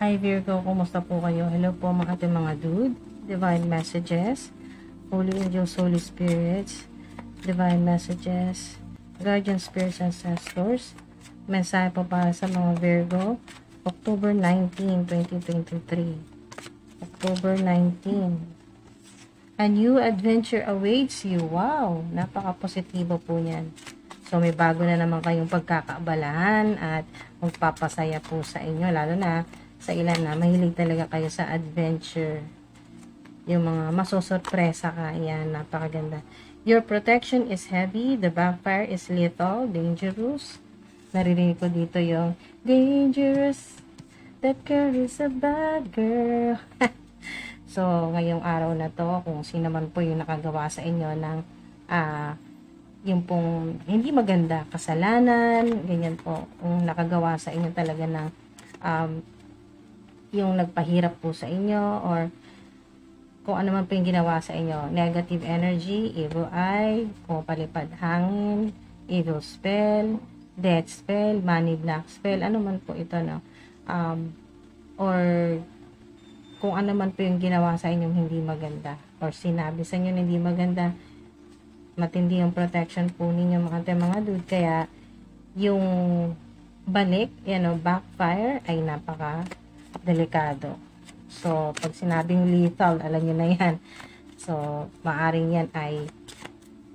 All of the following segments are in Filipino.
Hi Virgo, kumusta po kayo? Hello po mga ating mga dude, divine messages, Holy Angels, Holy Spirits, divine messages, guardian spirits, ancestors. Mensahe po para sa mga Virgo, October 19, 2023. October 19. A new adventure awaits you. Wow, napaka-positibo po niyan. So may bago na naman kayong pagkakaabalahan at magpapasaya po sa inyo, lalo na sa ilan na mahilig talaga kayo sa adventure, yung mga masosorpresa ka. Yan, napakaganda. Your protection is heavy, the backfire is lethal, dangerous. Naririnig ko dito yung dangerous, that girl is a bad girl. So ngayong araw na to, kung sino man po yung nakagawa sa inyo ng yung pong hindi maganda, kasalanan, ganyan po, kung nakagawa sa inyo talaga ng yung nagpahirap po sa inyo, or kung ano man po yung ginawa sa inyo, negative energy, evil eye, pumapalipad hangin, evil spell, death spell, money block spell, ano man po ito, no? Or kung ano man po yung ginawa sa inyong hindi maganda, or sinabi sa inyo na hindi maganda, matindi yung protection po ninyo mga dude. Kaya yung balik, backfire ay napaka delikado. So pag sinabing lethal, alam nyo na yan. So maaring yan ay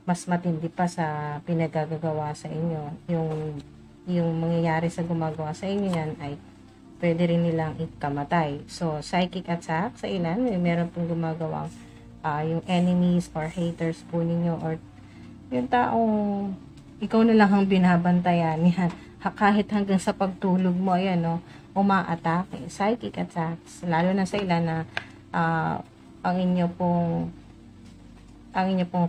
mas matindi pa sa pinagagawa sa inyo. Yung mangyayari sa gumagawa sa inyo yan ay pwede rin nilang ikamatay. So psychic attack sa ilan, meron pong gumagawang yung enemies or haters po ninyo, or yung taong ikaw na lang ang binabantayan yan, kahit hanggang sa pagtulog mo, ayan, no, umaatake, psychic attacks, lalo na sa ilan na ang inyo pong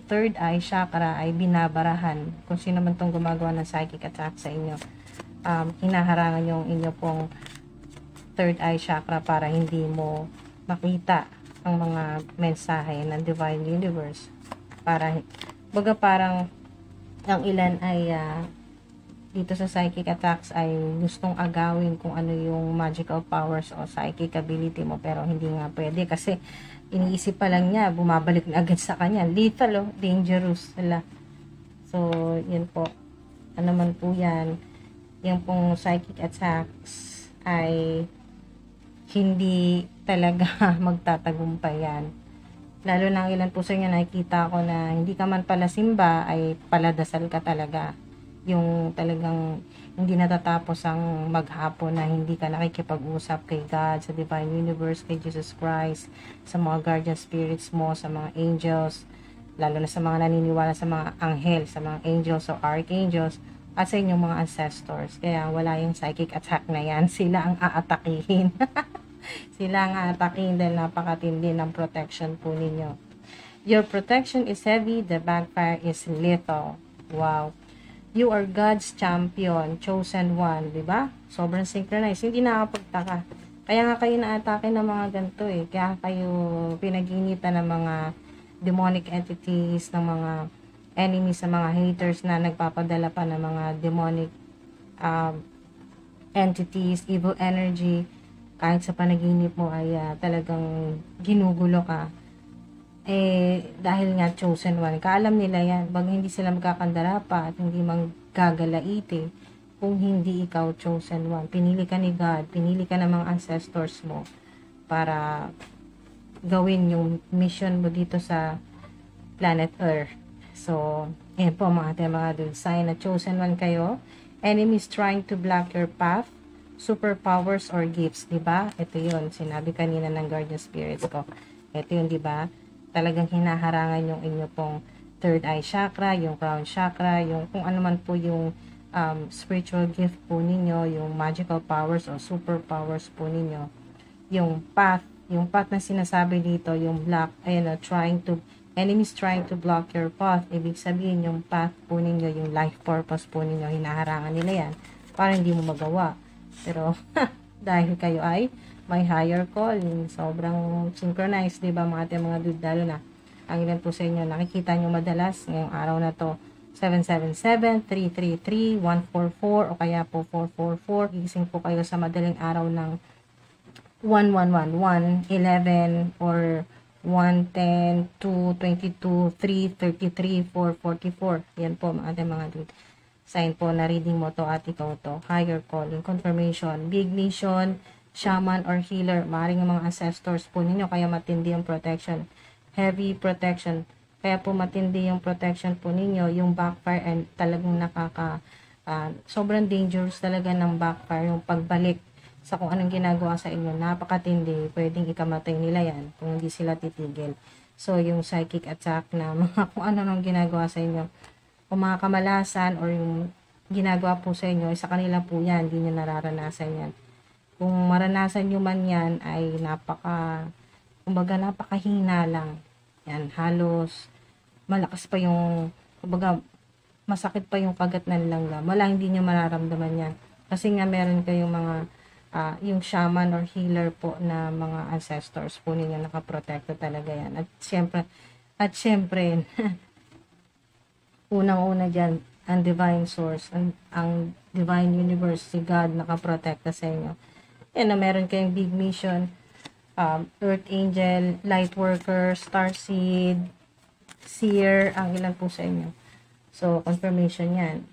third eye chakra ay binabarahan. Kung sino man tong gumagawa ng psychic attack sa inyo, hinaharangan yung inyo pong third eye chakra para hindi mo makita ang mga mensahe ng divine universe. Parang ang ilan ay dito sa psychic attacks ay gustong agawin kung ano yung magical powers o psychic ability mo, pero hindi nga pwede kasi iniisip pa lang niya, bumabalik na agad sa kanya. Lethal, dangerous sila. So yun po, ano man po yan, yung pong psychic attacks ay hindi talaga magtatagumpay yan. Lalo na ilan po sa inyo nakikita ko na hindi ka man pala simba, ay paladasal ka talaga. Yung talagang hindi natatapos ang maghapon na hindi ka nakikipag-usap kay God, sa divine universe, kay Jesus Christ, sa mga guardian spirits mo, sa mga angels, lalo na sa mga naniniwala sa mga anghel, sa mga angels o archangels, at sa inyong mga ancestors. Kaya wala yung psychic attack na yan. Sila ang aatakihin. Sila ang aatakihin dahil napakatindi ng protection po ninyo. Your protection is heavy, the backfire is lethal. Wow. You are God's champion, chosen one, di ba? Sobrang synchronized. Hindi nakapagtaka. Kaya nga kayo naatake ng mga ganito eh. Kaya kayo pinag-initan ng mga demonic entities, ng mga enemies, sa mga haters na nagpapadala pa ng mga demonic entities, evil energy. Kahit sa panaginip mo ay talagang ginugulo ka. Dahil nga chosen one, kaalam nila yan, bago hindi sila magkakandara pa at hindi manggagalaiti kung hindi ikaw chosen one. Pinili ka ni God, pinili ka ng mga ancestors mo para gawin yung mission mo dito sa planet Earth. So, yan po mga dude, sign na chosen one kayo. Enemies trying to block your path, superpowers or gifts, diba? Ito yun, sinabi kanina ng guardian spirits ko. Ito yun, diba? Talagang hinaharangan yung inyo pong third eye chakra, yung crown chakra, yung kung ano man po yung spiritual gift po ninyo, yung magical powers o superpowers po ninyo, yung path na sinasabi dito, yung block, enemies trying to block your path, ibig sabihin yung path po ninyo, yung life purpose po ninyo, hinaharangan nila yan para hindi mo magawa. Pero dahil kayo ay may higher calling, sobrang synchronized, diba mga dude, lalo na ang ilan po sa inyo nakikita nyo madalas ngayong araw na to, 777, 333, 144 o kaya po 444, gising po kayo sa madaling araw ng 1, 11, or 1, 10, 2, 22, 3, 33, 4, 44. Yan po mga dude. Sign po na reading mo to at ikaw to. Higher calling, confirmation, big mission, shaman or healer. Maaaring mga ancestors po ninyo kaya matindi yung protection. Heavy protection. Kaya po matindi yung protection po ninyo. Yung backfire and talagang sobrang dangerous talaga ng backfire. Yung pagbalik sa kung anong ginagawa sa inyo, napakatindi, pwedeng ikamatay nila yan kung hindi sila titigil. So, yung psychic attack na mga kung ano nang ginagawa sa inyo, kung mga kamalasan or yung ginagawa po sa inyo, sa kanila po yan, hindi nyo nararanasan yan. Kung maranasan nyo man yan, ay kumbaga napakahina lang. Yan, halos, malakas pa yung, kumbaga, masakit pa yung kagat ng langgam. Wala, hindi nyo mararamdaman yan. Kasi nga meron kayong mga yung shaman or healer po na mga ancestors po ninyo nakaprotekto talaga yan. At syempre, unang-una dyan, ang divine source, ang divine universe, si God nakaprotekta sa inyo. Yan na meron kayong big mission, earth angel, light worker, starseed, seer, ang ilan po sa inyo. So, confirmation yan.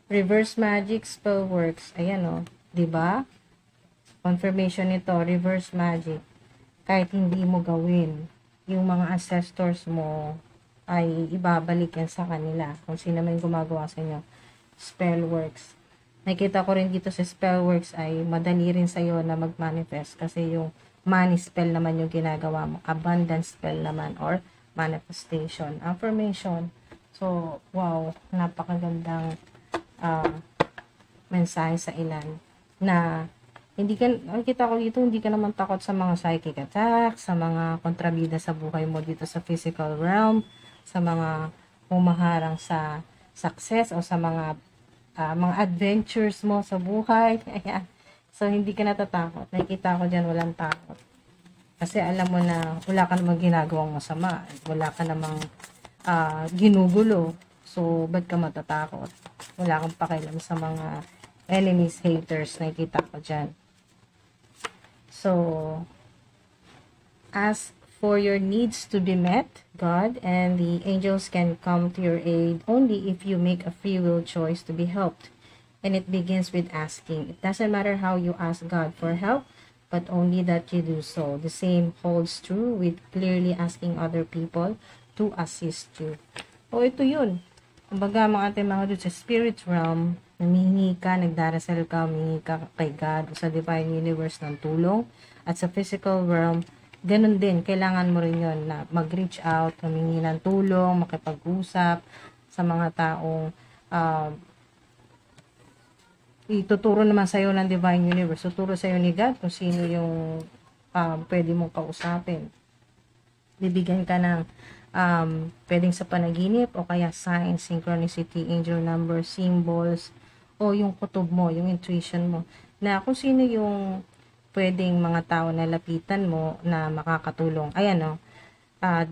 Reverse magic, spell works, ayan o, diba? Confirmation nito, reverse magic. Kahit hindi mo gawin, yung mga ancestors mo ay ibabalik yan sa kanila. Kung sino man gumagawa sa inyo. Spell works. Nakita ko rin dito sa spell works ay madali rin sa'yo na mag-manifest kasi yung money spell naman yung ginagawa mo. Abundance spell naman or manifestation. Affirmation. So, wow, napakagandang mensahe sa ilan na nakita ko dito, hindi ka naman takot sa mga psychic attack, sa mga kontrabida sa buhay mo dito sa physical realm, sa mga humaharang sa success o sa mga adventures mo sa buhay. Ayan. So, hindi ka natatakot. Nakikita ko dyan, walang takot. Kasi alam mo na wala ka namang ginagawang masama. Wala ka namang ginugulo. So, ba't ka matatakot? Wala kang pakialam sa mga enemies, haters. Nakikita ko dyan. So, ask for your needs to be met, God, and the angels can come to your aid only if you make a free will choice to be helped. And it begins with asking. It doesn't matter how you ask God for help, but only that you do so. The same holds true with clearly asking other people to assist you. O, ito yun. Kumbaga, mga doon sa spirit realm, namihingi ka, nagdarasal ka, humingi ka kay God o sa divine universe ng tulong. At sa physical realm, ganun din, kailangan mo rin yun na mag-reach out, humingi ng tulong, makipag-usap sa mga taong ituturo naman sa'yo ng divine universe. Tuturo sa'yo ni God kung sino yung pwede mong kausapin. Bibigyan ka ng pwedeng sa panaginip o kaya signs, synchronicity, angel number, symbols, o yung kutob mo, yung intuition mo, na kung sino yung pwedeng mga tao na lapitan mo na makakatulong. Ayan o.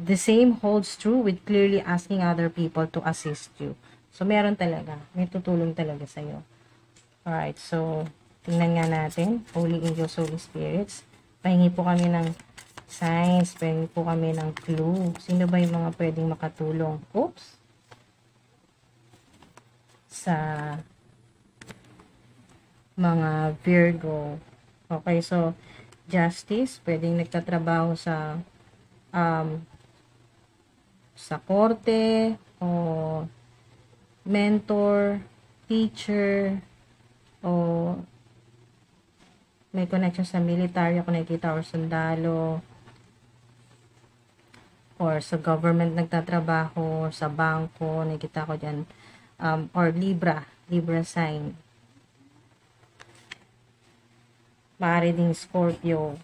The same holds true with clearly asking other people to assist you. So, meron talaga. May tutulong talaga sa'yo. Alright, so, tingnan nga natin. Holy Angels, Holy Spirits. Pahingi po kami ng signs. Pahingi po kami ng clue. Sino ba yung mga pwedeng makatulong? Oops! Sa mga Virgo. Okay, so, justice, pwedeng nagtatrabaho sa korte, o mentor, teacher, o may connection sa military, ako nakikita, or sundalo, or sa government nagtatrabaho, sa bangko, nakikita ko dyan, or Libra sign. Maaari ding Scorpio.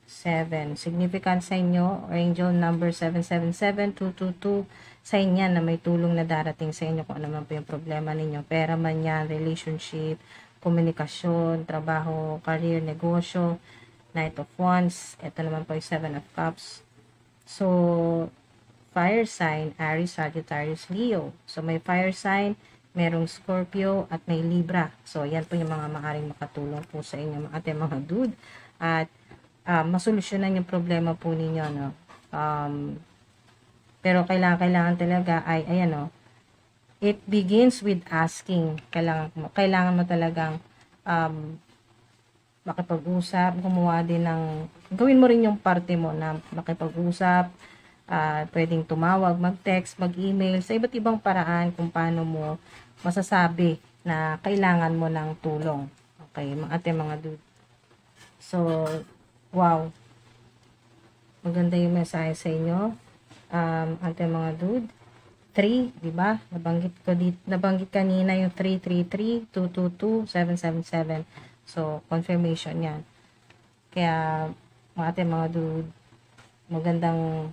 7. Significant sign nyo, angel number 777222. Sign yan na may tulong na darating sa inyo kung ano man po yung problema ninyo. Pera man yan, relationship, komunikasyon, trabaho, career, negosyo, Knight of Wands. Ito naman po yung 7 of Cups. So, fire sign, Aries, Sagittarius, Leo. So, may fire sign, merong Scorpio, at may Libra. So, yan po yung mga maaring makatulong po sa inyo, ating mga dude. At, masolusyonan yung problema po ninyo, no? Pero kailangan talaga ay, ayan, no? It begins with asking. Kailangan mo talagang, makipag-usap, gumawa din ng, gawin mo rin yung parte mo na makipag-usap, pwedeng tumawag, mag-text, mag-email, sa iba't ibang paraan kung paano mo masasabi na kailangan mo ng tulong. Okay, mga dude. So, wow. Maganda yung mensahe sa inyo. Mga dude. 3, di ba? Nabanggit kanina yung 333-222-777. So, confirmation yan. Kaya, mga dude, magandang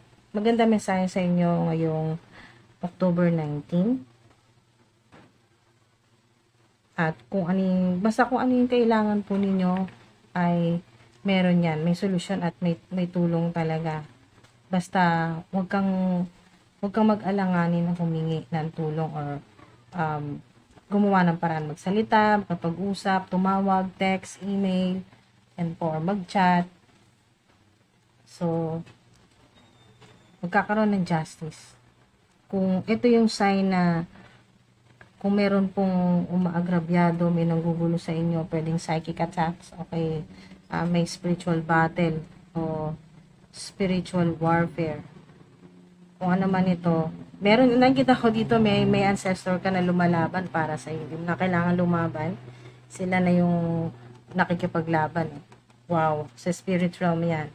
mensahe sa inyo ngayong October 19. At basta kung ano yung kailangan po ninyo, ay meron yan. May solusyon at may tulong talaga. Basta, huwag kang mag-alanganin na humingi ng tulong or gumawa ng paraan, magsalita, makapag-usap, tumawag, text, email, and or mag-chat. So, magkakaroon ng justice. Kung ito yung sign na kung meron pong umaagrabyado, may nanggugulo sa inyo, pwedeng psychic attacks, okay, may spiritual battle o spiritual warfare. Kung ano man ito, nakikita ko dito, may ancestor ka na lumalaban para sa iyo. Hindi na kailangan lumaban. Sila na yung nakikipaglaban. Wow. Sa spirit realm yan.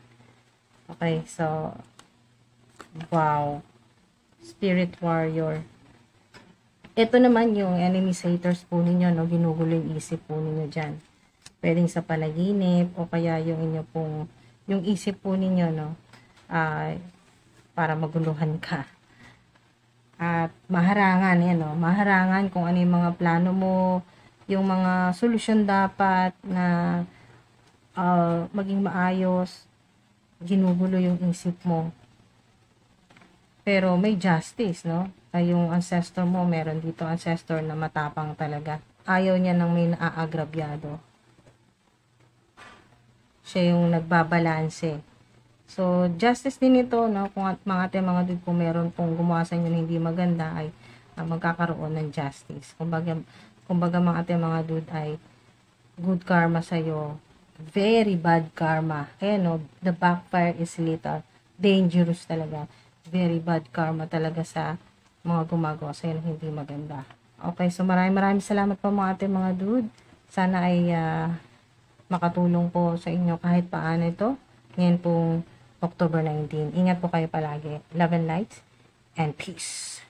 Okay, so, wow. Spirit warrior. Ito naman yung enemies, haters po ninyo, no? Ginugulo yung isip po ninyo dyan. Pwedeng sa panaginip, o kaya yung inyo pong, yung isip po ninyo, no? Para maguluhan ka. At maharangan, yan, no? Maharangan kung ano yung mga plano mo, yung mga solusyon dapat na maging maayos, ginugulo yung isip mo. Pero may justice, no? Ay yung ancestor mo, meron dito ancestor na matapang talaga. Ayaw niya ng may naaagrabyado. Siya yung nagbabalanse. So, justice din ito, no? Kung mga dude, kung meron pong gumawa sa inyo na hindi maganda, ay magkakaroon ng justice. Kumbaga mga dude, ay good karma sa'yo. Very bad karma. Kaya, no? The backfire is little. Dangerous talaga. Very bad karma talaga sa mga gumagawa sa'yo na hindi maganda. Okay, so maraming salamat po mga dude. Sana ay makatulong po sa inyo kahit paano ito. Ngayon pong October 19. Ingat po kayo palagi. Love and light and peace.